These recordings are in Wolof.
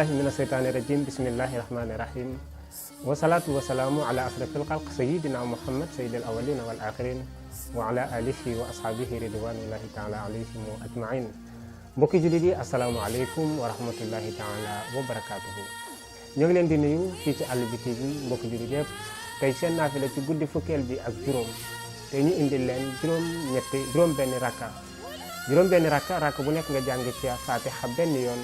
billahi minas shaytanir rajim. Bismillahirrahmanirrahim. Wassalatu wassalamu ala asrafil khalq sayyidina Muhammad sayyidil awwalin wal akhirin wa ala alihi wa ashabihi ridwanullahi ta'ala alayhim wa ajma'in. Mbokki jullit yi, asalaamaaleykum wa rahmatullahi ta'ala wa barakatuhu. Ñoo ngi leen di nuyu fii ci Àll bi TV mbokki jullit yëpp. Tey seen naafila ci guddi fukkeel bi ak juróom. Tey ñu indil leen juróom benn rakka bu nekk nga jàng ci Fatiha benn yoon,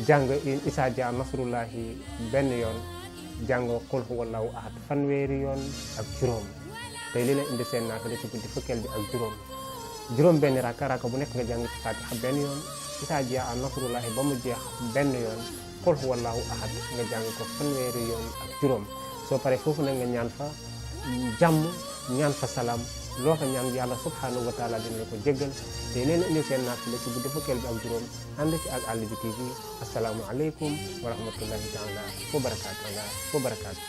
jàng Isa Dia Nasrullahi benn yoon, jàng Qul huwallahu ahad fanweeri yoon ak juróom. Tey li la indi seen naafila ci guddi fukkeel bi ak juróom benn rakka bu nekk nga jàng ci Fatiha benn yoon, Isa Dia Nasrullahi ba mu jeex benn yoon, Qul huwallahu ahad nga jàng ko fanweeri yoon ak juróom. Soo paree foofu nag nga ñaan fa jàmm, ñaan fa salaam, loo fa ñaan yàlla subhanahu wa taala dina ko jéggal. te leen indi seen naafila ci guddi fukkeel bi ak juróom, ànd ci ak Àll bi TV. Assalaamu aleykum wa rahmatullahi taala wa barakaatu.